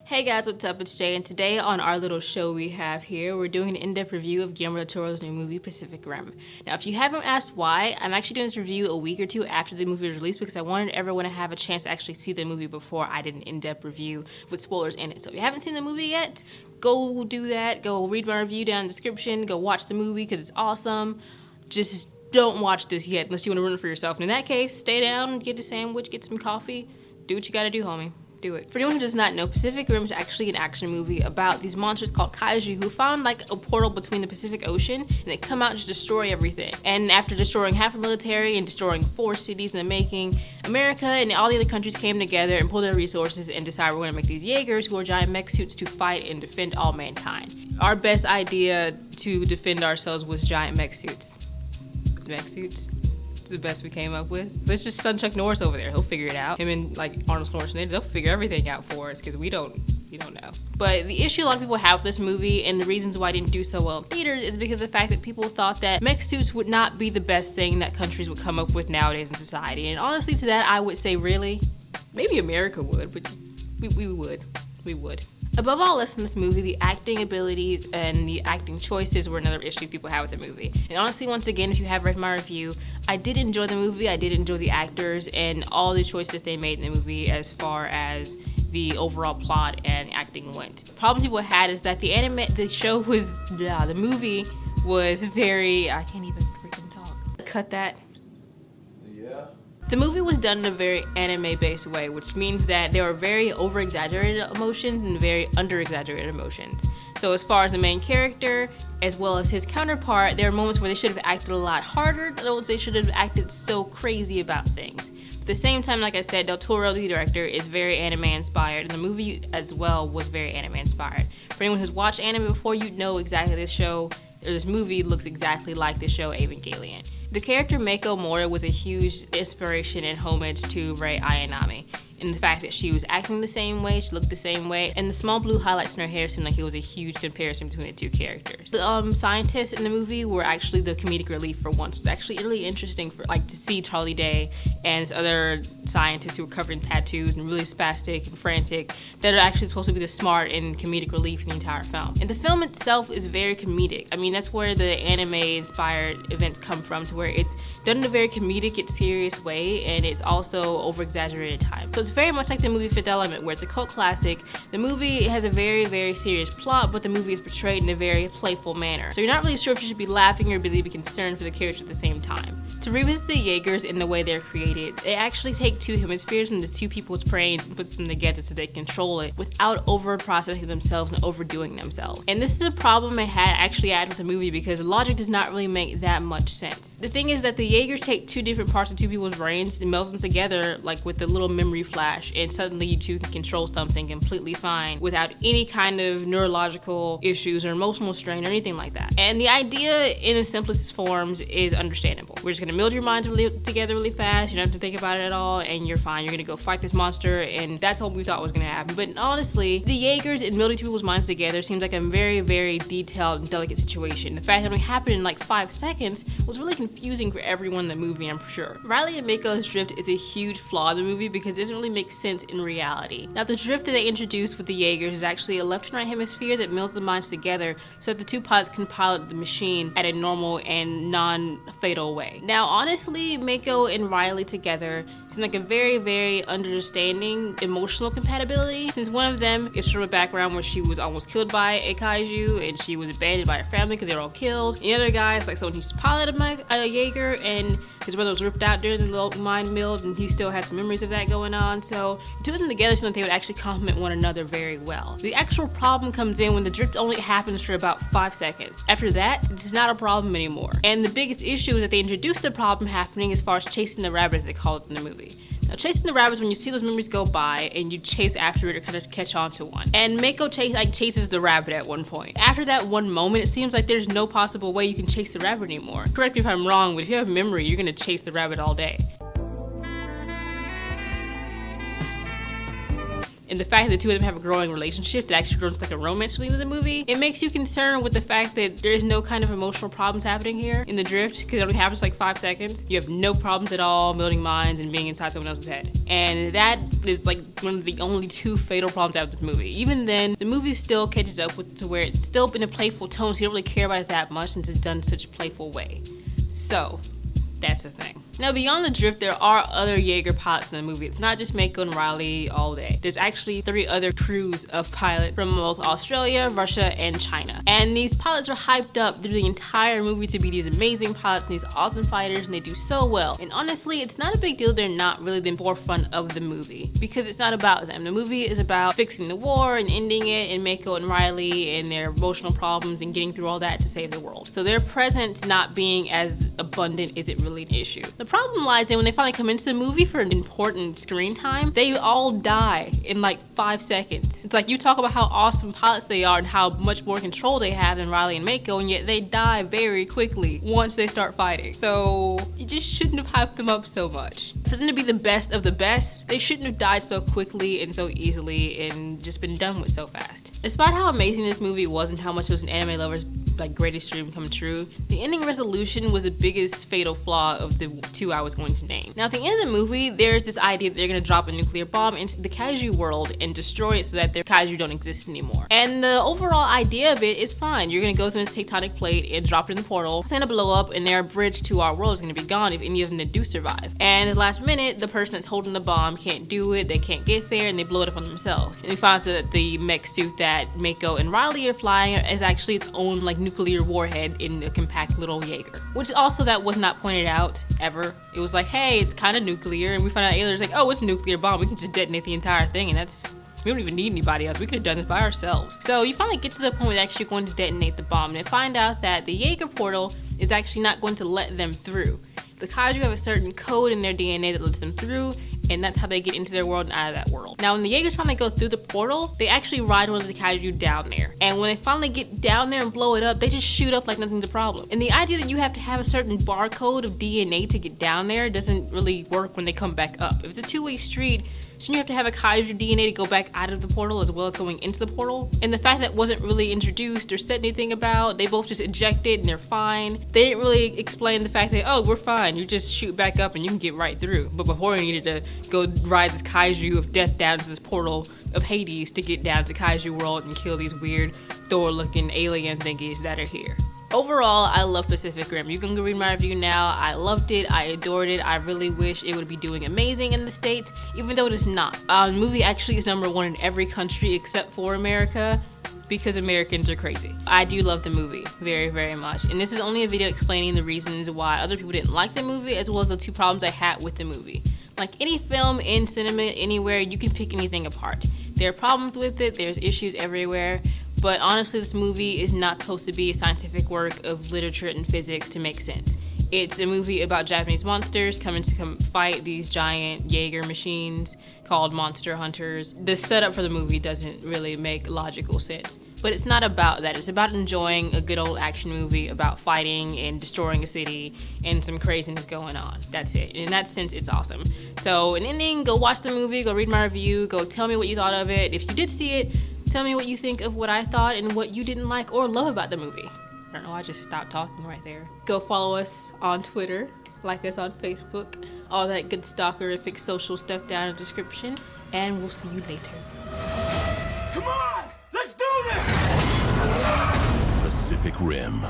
Hey guys, what's up? It's Jay, and today on our little show we have here, we're doing an in-depth review of Guillermo del Toro's new movie, Pacific Rim. Now, if you haven't asked why, I'm actually doing this review a week or two after the movie was released because I wanted everyone to have a chance to actually see the movie before I did an in-depth review with spoilers in it. So if you haven't seen the movie yet, go do that. Go read my review down in the description. Go watch the movie because it's awesome. Just don't watch this yet unless you want to ruin it for yourself. And in that case, stay down, get a sandwich, get some coffee. Do what you gotta do, homie. Do it. For anyone who does not know, Pacific Rim is actually an action movie about these monsters called Kaiju who found like a portal between the Pacific Ocean and they come out and just destroy everything. And after destroying half the military and destroying 4 cities in the making, America and all the other countries came together and pulled their resources and decided we're gonna make these Jaegers, who are giant mech suits, to fight and defend all mankind. Our best idea to defend ourselves was giant mech suits. Mech suits? The best we came up with. Let's just send Chuck Norris over there. He'll figure it out. Him and like Arnold Schwarzenegger, they'll figure everything out for us because we don't know. But the issue a lot of people have with this movie and the reasons why it didn't do so well in theaters is because of the fact that people thought that mech suits would not be the best thing that countries would come up with nowadays in society. And honestly, to that, I would say really, maybe America would, but we would. Above all else in this movie, the acting abilities and the acting choices were another issue people had with the movie. And honestly, once again, if you have read my review, I did enjoy the movie, I did enjoy the actors and all the choices that they made in the movie as far as the overall plot and acting went. The problem people had is that the movie was very, I can't even freaking talk. Cut that. The movie was done in a very anime-based way, which means that there were very over-exaggerated emotions and very under-exaggerated emotions. So as far as the main character, as well as his counterpart, there are moments where they should have acted a lot harder, those they should have acted so crazy about things. At the same time, like I said, Del Toro, the director, is very anime-inspired, and the movie as well was very anime-inspired. For anyone who's watched anime before, you know exactly this movie looks exactly like the show Evangelion. The character Meiko Mori was a huge inspiration and homage to Rei Ayanami. And the fact that she was acting the same way, she looked the same way, and the small blue highlights in her hair seemed like it was a huge comparison between the two characters. The scientists in the movie were actually the comedic relief for once. It was actually really interesting to see Charlie Day and other scientists who were covered in tattoos and really spastic and frantic that are actually supposed to be the smart and comedic relief in the entire film. And the film itself is very comedic. I mean, that's where the anime-inspired events come from, to where it's done in a very comedic and serious way, and it's also over-exaggerated at times. So it's very much like the movie Fifth Element, where it's a cult classic. The movie has a very, very serious plot, but the movie is portrayed in a very playful manner. So you're not really sure if you should be laughing or really be concerned for the characters at the same time. To revisit the Jaegers in the way they're created, they actually take 2 hemispheres and the 2 people's brains and puts them together so they control it without over-processing themselves and overdoing themselves. And this is a problem I actually had with the movie because logic does not really make that much sense. The thing is that the Jaegers take 2 different parts of 2 people's brains and meld them together like with a little memory flash, and suddenly you 2 can control something completely fine without any kind of neurological issues or emotional strain or anything like that. And the idea in its simplest forms is understandable. We're just gonna meld your minds together really fast, you don't have to think about it at all, and you're fine. You're gonna go fight this monster, and that's what we thought was gonna happen. But honestly, the Jaegers and melding 2 people's minds together seems like a very, very detailed and delicate situation. The fact that it happened in like 5 seconds was really confusing for everyone in the movie, I'm sure. Riley and Meiko's drift is a huge flaw in the movie because it doesn't really make sense in reality. Now, the drift that they introduced with the Jaegers is actually a left and right hemisphere that melds the minds together so that the 2 pods can pilot the machine at a normal and non-fatal way. Now, honestly, Meiko and Riley together seem like a very, very understanding emotional compatibility, since one of them is from a background where she was almost killed by a kaiju and she was abandoned by her family because they were all killed. And the other guy is like someone who used to pilot a Jaeger, and his brother was ripped out during the little mind meld and he still had some memories of that going on. So 2 of them together seem like they would actually complement one another very well. The actual problem comes in when the drift only happens for about 5 seconds. After that, it's not a problem anymore. And the biggest issue is that they introduced the problem happening as far as chasing the rabbit, as they call it in the movie. Now, chasing the rabbits, when you see those memories go by and you chase after it or kind of catch on to one. And Meiko chases the rabbit at one point. After that one moment, it seems like there's no possible way you can chase the rabbit anymore. Correct me if I'm wrong, but if you have memory, you're gonna chase the rabbit all day. and the fact that the two of them have a growing relationship that actually grows like a romance between the movie, it makes you concerned with the fact that there is no kind of emotional problems happening here in the drift, because it only happens like 5 seconds. You have no problems at all building minds and being inside someone else's head. And that is like one of the only 2 fatal problems out of this movie. Even then, the movie still catches up with to where it's still in a playful tone, so you don't really care about it that much since it's done in such a playful way. So, that's the thing. Now, beyond the drift, there are other Jaeger pilots in the movie. It's not just Mako and Riley all day. There's actually 3 other crews of pilots from both Australia, Russia, and China. And these pilots are hyped up through the entire movie to be these amazing pilots and these awesome fighters, and they do so well. And honestly, it's not a big deal they're not really the forefront of the movie, because it's not about them. The movie is about fixing the war and ending it, and Mako and Riley and their emotional problems and getting through all that to save the world. So their presence not being as abundant isn't really an issue. The problem lies in when they finally come into the movie for an important screen time, they all die in like 5 seconds. It's like you talk about how awesome pilots they are and how much more control they have than Riley and Mako, and yet they die very quickly once they start fighting. So you just shouldn't have hyped them up so much. For them to be the best of the best, they shouldn't have died so quickly and so easily and just been done with so fast. Despite how amazing this movie was and how much it was an anime lover's like greatest dream come true, the ending resolution was the biggest fatal flaw of the 2 I was going to name. Now, at the end of the movie, there's this idea that they're going to drop a nuclear bomb into the Kaiju world and destroy it so that their Kaiju don't exist anymore. And the overall idea of it is fine. You're going to go through this tectonic plate and drop it in the portal. It's going to blow up, and their bridge to our world is going to be gone if any of them do survive. And at the last minute, the person that's holding the bomb can't do it, they can't get there, and they blow it up on themselves. And we find out that the mech suit that Mako and Riley are flying is actually its own like nuclear warhead in a compact little Jaeger. Which also that was not pointed out ever. It was like, hey, it's kind of nuclear, and we find out aliens like, oh, it's a nuclear bomb. We can just detonate the entire thing, and we don't even need anybody else. We could have done this by ourselves. So you finally get to the point where they're actually going to detonate the bomb, and they find out that the Jaeger portal is actually not going to let them through. The Kaiju have a certain code in their DNA that lets them through, and that's how they get into their world and out of that world. Now, when the Jaegers finally go through the portal, they actually ride one of the Kaiju down there. And when they finally get down there and blow it up, they just shoot up like nothing's a problem. And the idea that you have to have a certain barcode of DNA to get down there doesn't really work when they come back up. If it's a 2-way street, shouldn't you have to have a Kaiju DNA to go back out of the portal as well as going into the portal? And the fact that wasn't really introduced or said anything about, they both just ejected and they're fine. They didn't really explain the fact that, oh, we're fine, you just shoot back up and you can get right through. But before you needed to go ride this Kaiju of death down to this portal of Hades to get down to Kaiju world and kill these weird Thor-looking alien thingies that are here. Overall, I love Pacific Rim. You can go read my review now. I loved it. I adored it. I really wish it would be doing amazing in the States, even though it is not. The movie actually is #1 in every country except for America, because Americans are crazy. I do love the movie very, very much. And this is only a video explaining the reasons why other people didn't like the movie, as well as the 2 problems I had with the movie. Like any film in cinema, anywhere, you can pick anything apart. There are problems with it, there's issues everywhere, but honestly, this movie is not supposed to be a scientific work of literature and physics to make sense. It's a movie about Japanese monsters coming to fight these giant Jaeger machines called monster hunters. The setup for the movie doesn't really make logical sense. But it's not about that. It's about enjoying a good old action movie about fighting and destroying a city and some craziness going on. That's it. In that sense, it's awesome. So in ending, go watch the movie, go read my review, go tell me what you thought of it. If you did see it, tell me what you think of what I thought and what you didn't like or love about the movie. I don't know, I just stopped talking right there. Go follow us on Twitter, like us on Facebook, all that good stalkerific social stuff down in the description, and we'll see you later. Come on! Let's do this! Pacific Rim.